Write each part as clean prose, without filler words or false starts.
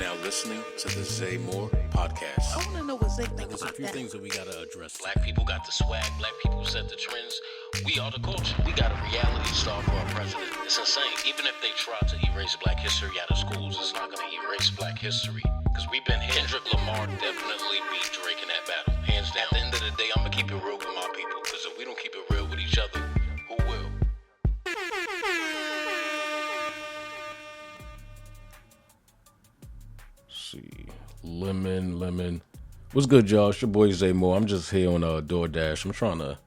now listening to the Zay Moore podcast. I want to know what Zay thinks There's a about few that. things that we gotta address. Black people got the swag. Black people set the trends. We are the culture. We got a reality star for our president. It's insane. Even if they try to erase black history out of schools, it's not going to erase black history. Because we've been here. Kendrick Lamar definitely beat Drake in that battle. Hands down. At the end of the day, I'm going to keep it real with my people. Because if we don't keep it real with each other, who will? See, lemon. What's good, y'all? It's your boy Zay Moore. I'm just here on DoorDash. I'm trying to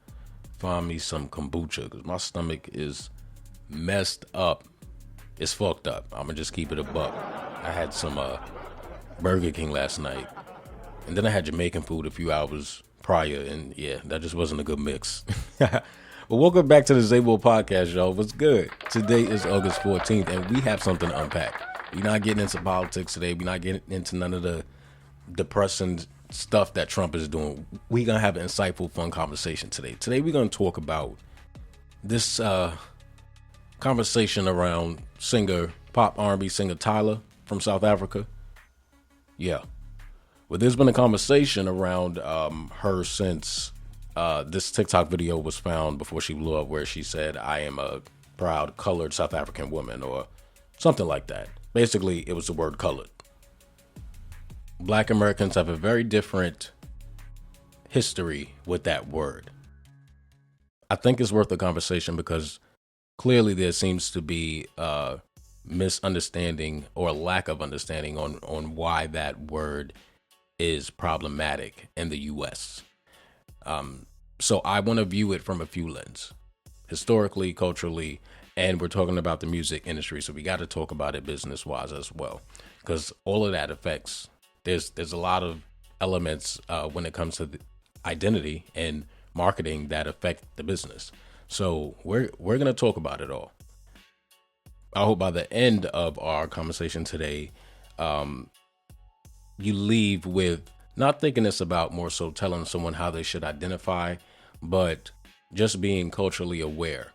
find me some kombucha because my stomach is messed up. It's fucked up. I'm gonna just keep it a buck. I had some Burger King last night, and then I had Jamaican food a few hours prior, and yeah, that just wasn't a good mix. But welcome back to the Zay Moore podcast, y'all. What's good? Today is August 14th, and we have something to unpack. We're not getting into politics today. We're not getting into none of the depressing stuff that Trump is doing. We're going to have an insightful, fun conversation today. Today, we're going to talk about this conversation around pop R&B singer Tyla from South Africa. Yeah. Well, there's been a conversation around her since this TikTok video was found before she blew up where she said, "I am a proud colored South African woman," or something like that. Basically, it was the word colored. Black Americans have a very different history with that word. I think it's worth a conversation because clearly there seems to be a misunderstanding or lack of understanding on why that word is problematic in the U.S. So I want to view it from a few lenses, historically, culturally, and we're talking about the music industry. So we got to talk about it business-wise as well, because all of that affects. There's a lot of elements when it comes to the identity and marketing that affect the business. So we're going to talk about it all. I hope by the end of our conversation today, you leave with not thinking it's about more so telling someone how they should identify, but just being culturally aware.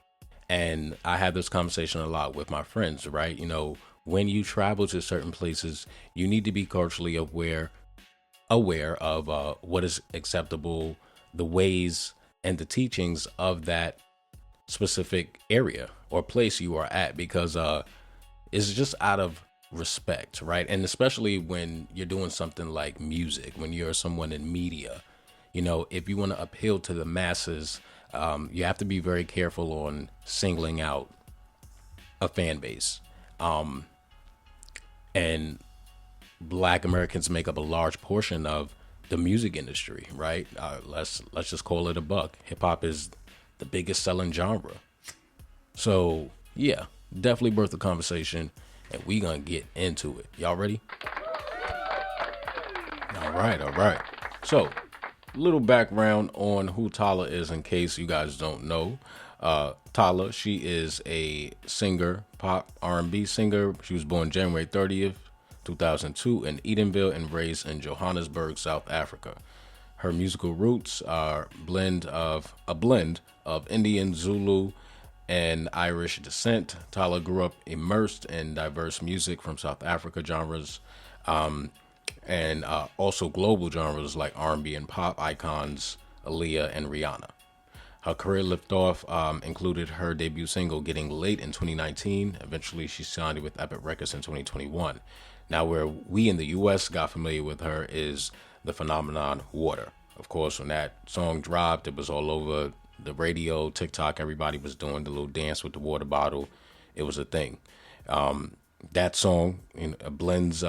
And I have this conversation a lot with my friends, right? You know, when you travel to certain places, you need to be culturally aware of what is acceptable, the ways and the teachings of that specific area or place you are at, because it's just out of respect, right? And especially when you're doing something like music, when you're someone in media, you know, if you want to appeal to the masses, you have to be very careful on singling out a fan base. And Black Americans make up a large portion of the music industry, right? Let's just call it a buck. Hip hop is the biggest selling genre. So yeah, definitely worth the conversation, and we gonna get into it. Y'all ready? All right. So, little background on who Tyla is in case you guys don't know. Tyla, she is a singer, pop R&B singer. She was born January 30th, 2002 in Edenville and raised in Johannesburg, South Africa. Her musical roots are a blend of Indian, Zulu, and Irish descent. Tyla grew up immersed in diverse music from South Africa genres, and also global genres like R&B and pop icons Aaliyah and Rihanna. Her career liftoff included her debut single Getting Late in 2019. Eventually, she signed with Epic Records in 2021. Now, where we in the U.S. got familiar with her is the phenomenon Water. Of course, when that song dropped, it was all over the radio, TikTok. Everybody was doing the little dance with the water bottle. It was a thing. That song blends,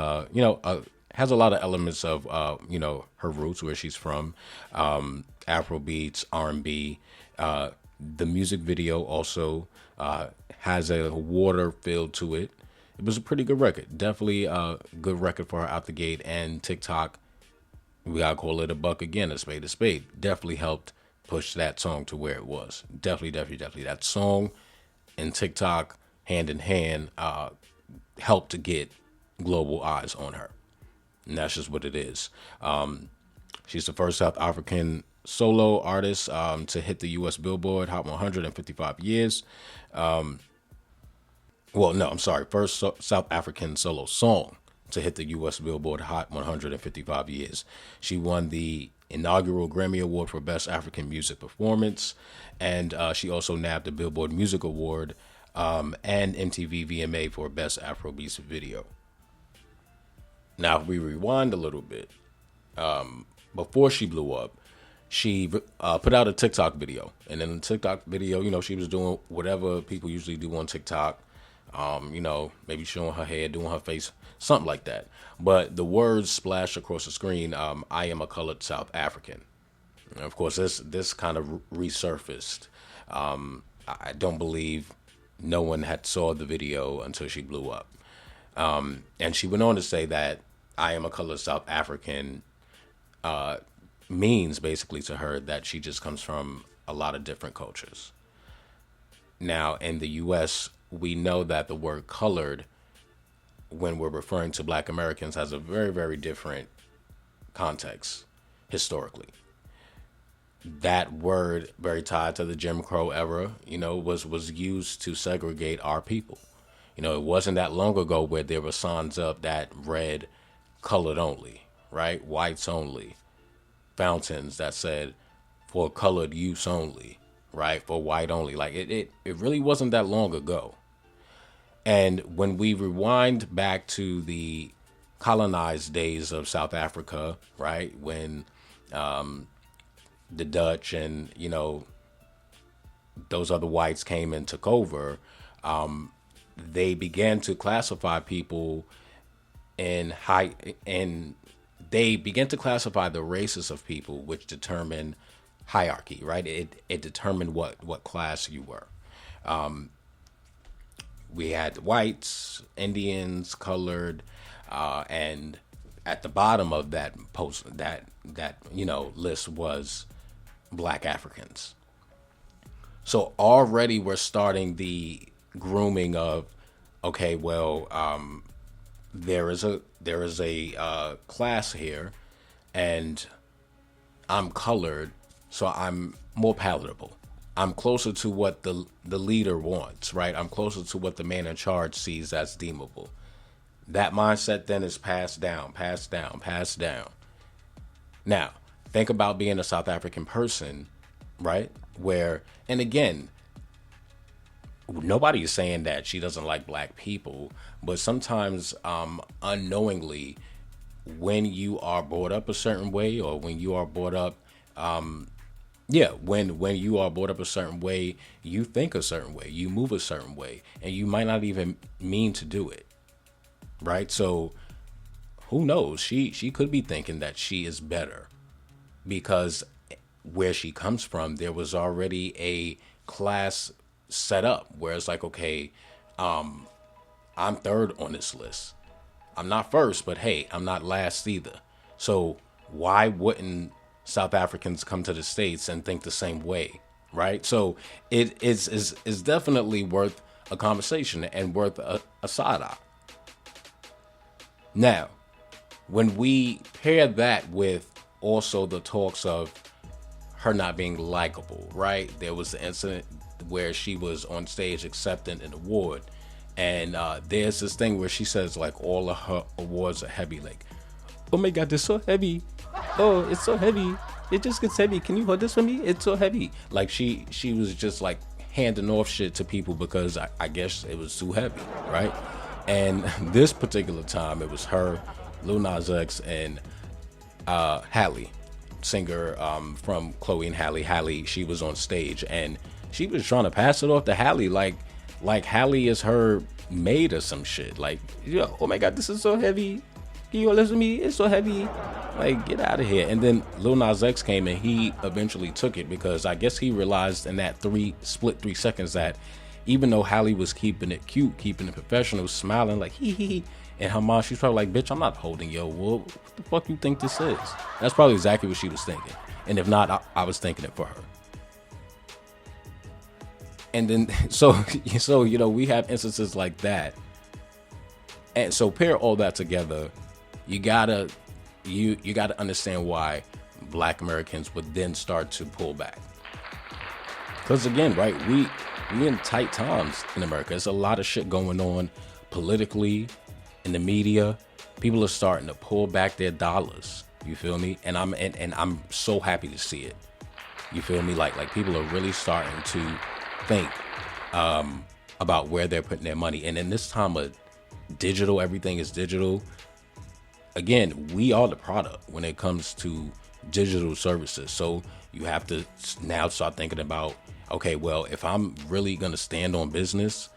has a lot of elements of, her roots, where she's from, Afro beats, R&B. The music video also has a water feel to it. It was a pretty good record. Definitely a good record for her out the gate. And TikTok, we gotta call it a buck again, a spade. Definitely helped push that song to where it was. Definitely. That song and TikTok, hand in hand, helped to get global eyes on her. And that's just what it is. She's the first South African solo artist to hit the U.S. Billboard Hot 100 in 55 years. First South African solo song to hit the U.S. Billboard Hot 155 years. She won the inaugural Grammy Award for Best African Music Performance, and she also nabbed the Billboard Music Award and MTV VMA for Best Afrobeats Video. Now, if we rewind a little bit, before she blew up, she put out a TikTok video. And in the TikTok video, you know, she was doing whatever people usually do on TikTok. You know, maybe showing her hair, doing her face, something like that. But the words splashed across the screen, I am a colored South African. And of course, this kind of resurfaced. I don't believe no one had saw the video until she blew up. And she went on to say that I am a colored South African means basically to her that she just comes from a lot of different cultures. Now, in the U.S., we know that the word colored, when we're referring to Black Americans, has a very, very different context historically. That word, very tied to the Jim Crow era, you know, was used to segregate our people. You know, it wasn't that long ago where there were signs up that read colored only, right? Whites only. Fountains that said for colored use only, right? For white only. Like it really wasn't that long ago. And when we rewind back to the colonized days of South Africa, right? When the Dutch and, you know, those other whites came and took over, they began to classify people they began to classify the races of people, which determined hierarchy, right? It determined what class you were. We had whites, Indians, colored, and at the bottom of that list was Black Africans. So already we're starting the grooming of, okay, well, there is a class here, and I'm colored, so I'm more palatable. I'm closer to what the leader wants, right? I'm closer to what the man in charge sees as deemable. That mindset then is passed down. Now, think about being a South African person, right? Where, and again, nobody is saying that she doesn't like Black people, but sometimes unknowingly, when you are brought up a certain way, or when you are brought up, when you are brought up a certain way, you think a certain way, you move a certain way, and you might not even mean to do it, right? So who knows? She could be thinking that she is better because where she comes from, there was already a class set up where it's like, okay, I'm third on this list. I'm not first, but hey, I'm not last either. So why wouldn't South Africans come to the States and think the same way, right? So it is definitely worth a conversation and worth a side eye. Now, when we pair that with also the talks of her not being likable, right? There was the incident where she was on stage accepting an award, and there's this thing where she says like all of her awards are heavy, like, oh my God, they're so heavy. Oh, it's so heavy. It just gets heavy. Can you hold this for me? It's so heavy. Like she was just like handing off shit to people because I guess it was too heavy, right? And this particular time, it was her, Lil Nas X, and Halle, singer from Chloe and Halle. Halle, she was on stage and she was trying to pass it off to Halle like Halle is her maid or some shit. Like, yo, oh my God, this is so heavy. Can you hold this with me? It's so heavy. Like, get out of here. And then Lil Nas X came and he eventually took it because I guess he realized in that split 3 seconds that even though Halle was keeping it cute, keeping it professional, smiling like hee hee hee, in her mind she's probably like, bitch, I'm not holding your wood. What the fuck you think this is? That's probably exactly what she was thinking. And if not, I was thinking it for her. And then so you know, we have instances like that. And so pair all that together, you gotta understand why Black Americans would then start to pull back. Because again, right, we in tight times in America. There's a lot of shit going on politically, in the media, People are starting to pull back their dollars. You feel me? And I'm so happy to see it. You feel me? Like people are really starting to think about where they're putting their money. And in this time of digital, everything is digital. Again, we are the product when it comes to digital services. So you have to now start thinking about, okay, well, if I'm really going to stand on business,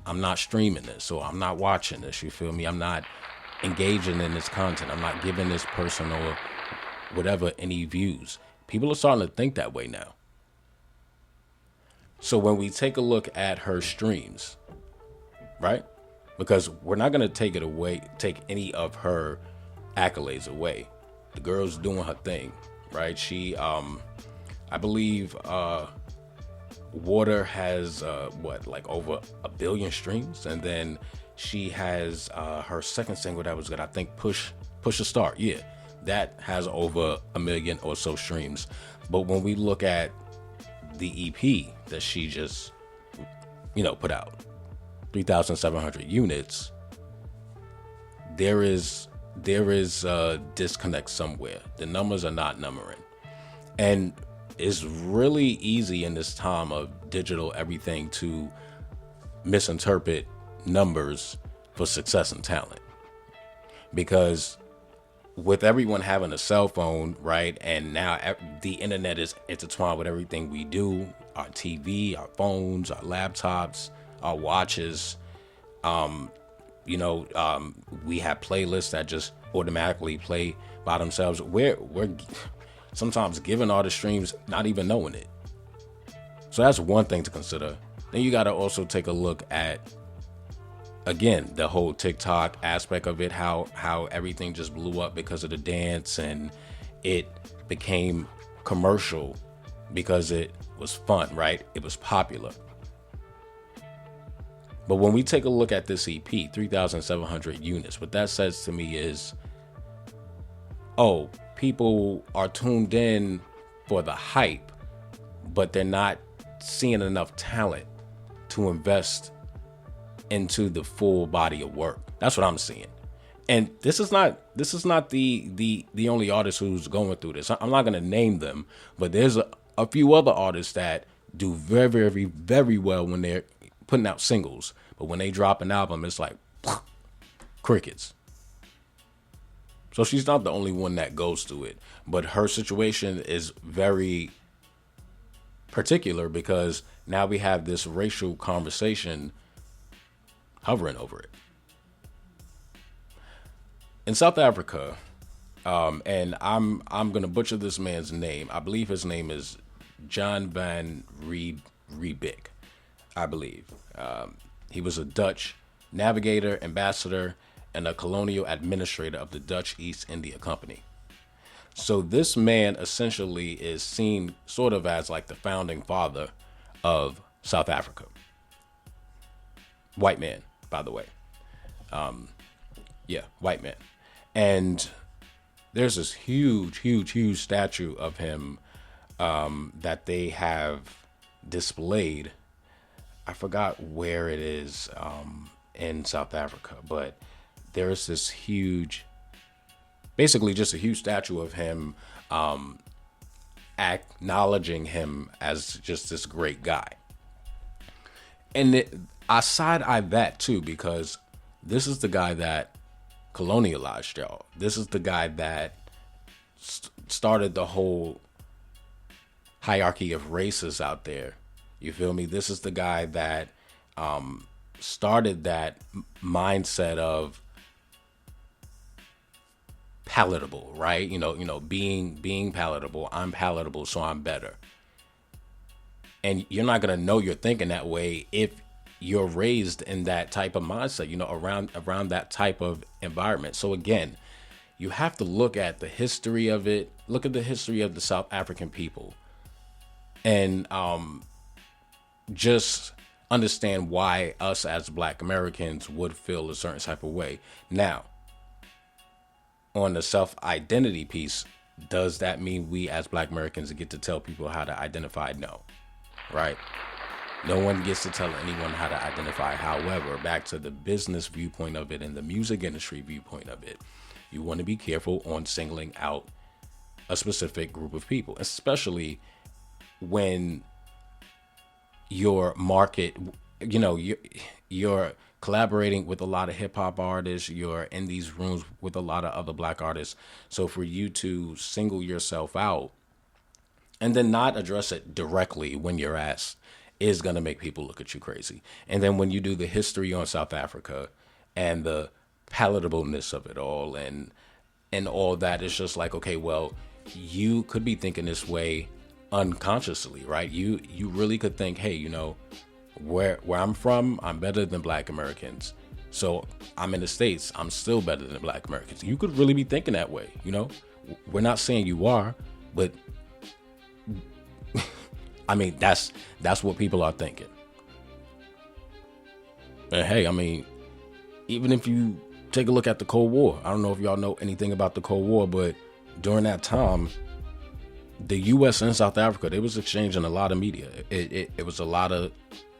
I'm not streaming this. So I'm not watching this. You feel me? I'm not engaging in this content. I'm not giving this person or whatever any views. People are starting to think that way now. So when we take a look at her streams, right? Because we're not going to take any of her accolades away. The girl's doing her thing, right? She, I believe, Water has, like over 1 billion streams. And then she has her second single that was good, I think, Push a Start. Yeah, that has over 1 million or so streams. But when we look at the EP that she just, put out, 3,700 units, there is a disconnect somewhere. The numbers are not numbering. And it's really easy in this time of digital everything to misinterpret numbers for success and talent. Because with everyone having a cell phone, right, and now the internet is intertwined with everything we do, our TV, our phones, our laptops, our watches, we have playlists that just automatically play by themselves. We're sometimes giving all the streams, not even knowing it. So that's one thing to consider. Then you got to also take a look at, again, the whole TikTok aspect of it, how everything just blew up because of the dance, and it became commercial because it was fun, right? It was popular. But when we take a look at this EP, 3,700 units, what that says to me is, people are tuned in for the hype, but they're not seeing enough talent to invest into the full body of work. That's what I'm seeing. And this is not the only artist who's going through this. I'm not going to name them, but there's a few other artists that do very, very, very well when they're putting out singles. But when they drop an album, it's like crickets. So she's not the only one that goes through it. But her situation is very particular because now we have this racial conversation hovering over it. In South Africa, and I'm gonna butcher this man's name. I believe his name is John van Riebeek, I believe. He was a Dutch navigator, ambassador, and a colonial administrator of the Dutch East India Company. So this man essentially is seen sort of as like the founding father of South Africa. White man, by the way. White man. And there's this huge statue of him that they have displayed. I forgot where it is in South Africa, but there's this basically just a huge statue of him acknowledging him as just this great guy. And I side-eye that too, because this is the guy that colonialized y'all. This is the guy that started the whole hierarchy of races out there. You feel me? This is the guy that started that mindset of palatable, right? Being palatable. I'm palatable, so I'm better. And you're not gonna know you're thinking that way if you're raised in that type of mindset, around that type of environment. So again, you have to look at the history of it. Look at the history of the South African people, and just understand why us as Black Americans would feel a certain type of way. Now, on the self-identity piece, does that mean we as Black Americans get to tell people how to identify? No, right? No one gets to tell anyone how to identify. However, back to the business viewpoint of it and the music industry viewpoint of it, you want to be careful on singling out a specific group of people, especially when your market, you're collaborating with a lot of hip hop artists, you're in these rooms with a lot of other black artists. So for you to single yourself out and then not address it directly when you're asked is going to make people look at you crazy. And then when you do the history on South Africa and the palatableness of it all and all that, it's just like, okay, well, you could be thinking this way unconsciously, right? You really could think, hey, where I'm from, I'm better than black Americans. So I'm in the States, I'm still better than black Americans. You could really be thinking that way, We're not saying you are, but I mean, that's what people are thinking. And hey, I mean, even if you take a look at the Cold War, I don't know if y'all know anything about the Cold War, but during that time, the U.S. and South Africa, they was exchanging a lot of media. It was a lot of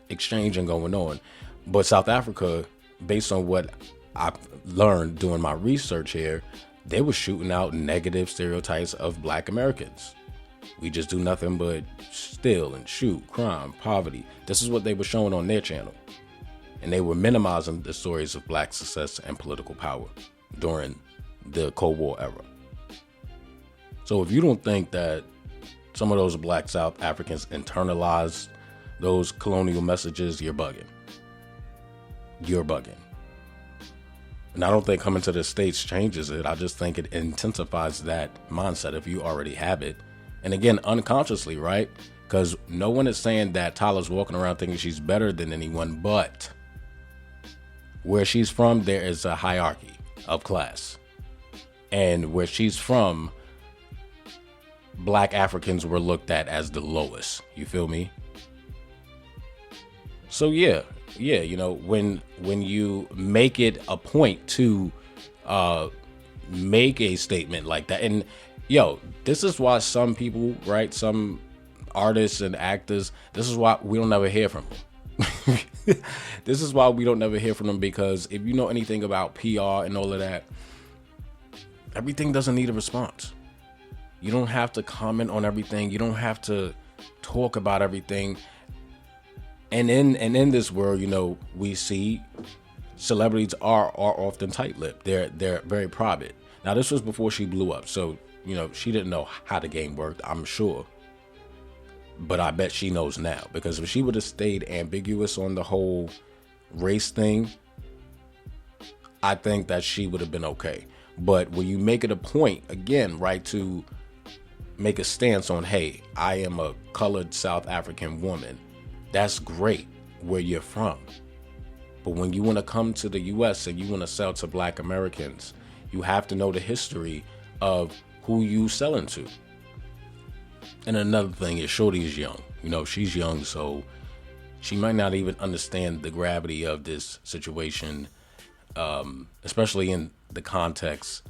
exchanging going on. But South Africa, based on what I learned doing my research here, they were shooting out negative stereotypes of black Americans. We just do nothing but steal and shoot, crime, poverty. This is what they were showing on their channel. And they were minimizing the stories of black success and political power during the Cold War era. So if you don't think that some of those black South Africans internalized those colonial messages, you're bugging. You're bugging. And I don't think coming to the States changes it. I just think it intensifies that mindset if you already have it. And again, unconsciously, right? Because no one is saying that Tyla's walking around thinking she's better than anyone, but where she's from, there is a hierarchy of class. And where she's from, black Africans were looked at as the lowest. You feel me? So yeah, when you make it a point to make a statement like that, and this is why some people, right, some artists and actors, this is why we don't ever hear from them. This is why we don't ever hear from them, because if you know anything about PR and all of that, everything doesn't need a response. You don't have to comment on everything. You don't have to talk about everything. And in this world, we see celebrities are often tight-lipped. They're very private. Now, this was before she blew up, so she didn't know how the game worked, I'm sure. But I bet she knows now, because if she would have stayed ambiguous on the whole race thing, I think that she would have been okay. But when you make it a point, again, right, to make a stance on, hey, I am a colored South African woman, that's great where you're from. But when you want to come to the U.S. and you want to sell to black Americans, you have to know the history of who you selling to. And another thing is, Shorty is young. She's young, so she might not even understand the gravity of this situation, especially in the context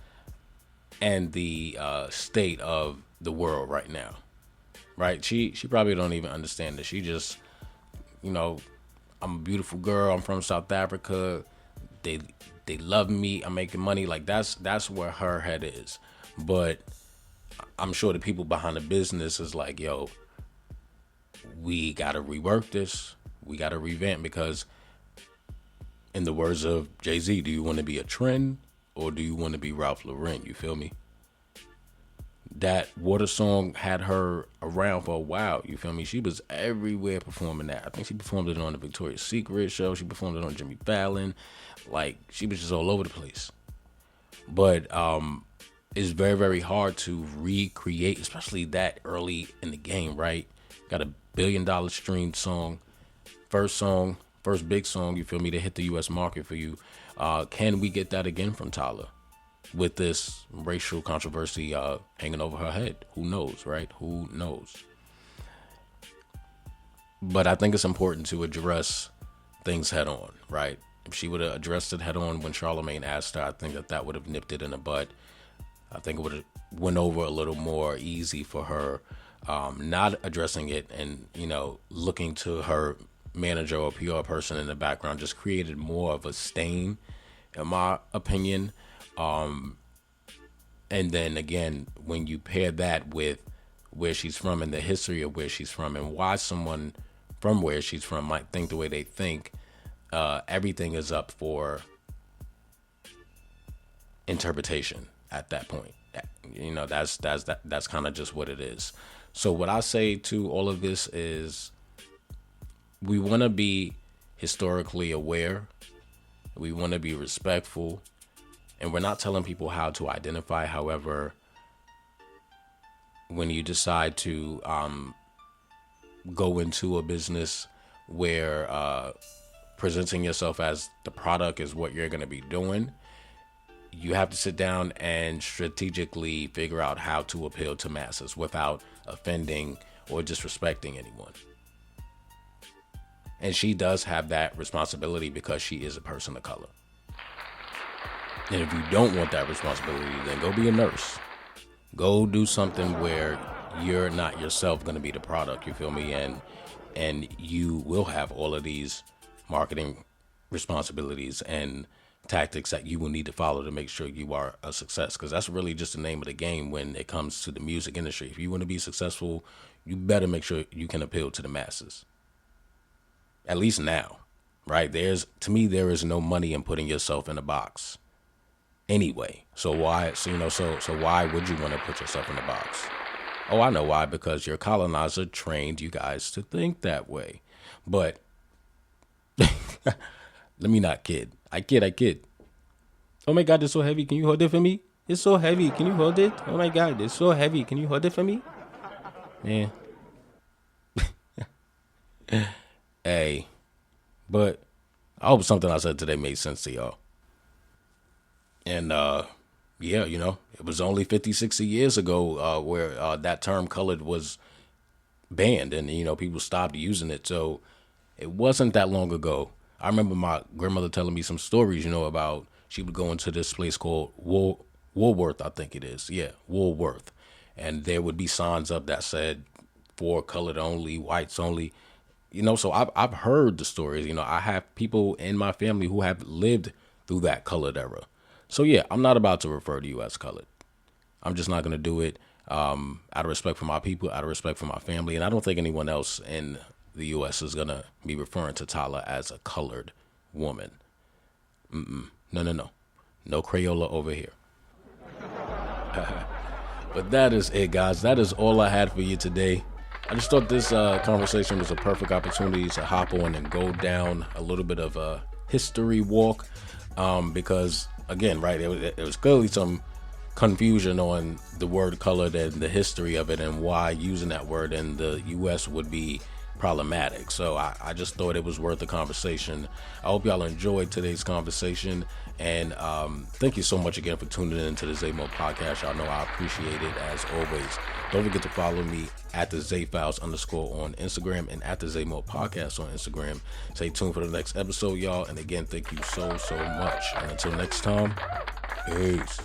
and the state of the world right now. Right? She probably don't even understand this. She just, I'm a beautiful girl. I'm from South Africa. They love me. I'm making money. Like that's where her head is. But I'm sure the people behind the business is like, yo, we got to rework this. We got to revamp, because in the words of Jay-Z, do you want to be a trend or do you want to be Ralph Lauren? You feel me? That Water song had her around for a while. You feel me? She was everywhere performing that. I think she performed it on the Victoria's Secret show. She performed it on Jimmy Fallon. Like, she was just all over the place. But it's very, very hard to recreate, especially that early in the game, right? Got a $1 billion streamed song, first big song, you feel me, to hit the U.S. market for you. Can we get that again from Tyla with this racial controversy hanging over her head? Who knows, right? Who knows? But I think it's important to address things head on, right? If she would have addressed it head on when Charlamagne asked her, I think that would have nipped it in the bud. I think it would have went over a little more easy for her, not addressing it and, looking to her manager or PR person in the background just created more of a stain, in my opinion. And then again, when you pair that with where she's from and the history of where she's from and why someone from where she's from might think the way they think, everything is up for interpretation at that point. That's kind of just what it is. So what I say to all of this is we want to be historically aware. We want to be respectful. And we're not telling people how to identify. However, when you decide to go into a business where presenting yourself as the product is what you're going to be doing, you have to sit down and strategically figure out how to appeal to masses without offending or disrespecting anyone. And she does have that responsibility because she is a person of color. And if you don't want that responsibility, then go be a nurse. Go do something where you're not yourself going to be the product, you feel me? And you will have all of these marketing responsibilities and tactics that you will need to follow to make sure you are a success, because that's really just the name of the game when it comes to the music industry. If you want to be successful, you better make sure you can appeal to the masses. At least now, right? To me, there is no money in putting yourself in a box anyway. So why would you want to put yourself in a box? Oh, I know why, because your colonizer trained you guys to think that way. But let me not kid. I kid. Oh my God, it's so heavy. Can you hold it for me? It's so heavy. Can you hold it? Oh my God, it's so heavy. Can you hold it for me? Man. Hey. But I hope something I said today made sense to y'all. And it was only 50, 60 years ago where that term colored was banned and, people stopped using it. So it wasn't that long ago. I remember my grandmother telling me some stories, about she would go into this place called Woolworth, I think it is. Yeah, Woolworth. And there would be signs up that said for colored only, whites only. So I've heard the stories. I have people in my family who have lived through that colored era. So yeah, I'm not about to refer to you as colored. I'm just not going to do it out of respect for my people, out of respect for my family. And I don't think anyone else in the U.S. is going to be referring to Tyla as a colored woman. No. No Crayola over here. But that is it, guys. That is all I had for you today. I just thought this conversation was a perfect opportunity to hop on and go down a little bit of a history walk because, again, right, it was clearly some confusion on the word colored and the history of it and why using that word in the U.S. would be problematic. So I just thought it was worth a conversation. I hope y'all enjoyed today's conversation. And thank you so much again for tuning in to the Zaymo podcast. Y'all know I appreciate it as always. Don't forget to follow me at the Zayfiles_ on Instagram and at the Zaymo podcast on Instagram. Stay tuned for the next episode, y'all. And again, thank you so much. And until next time, peace.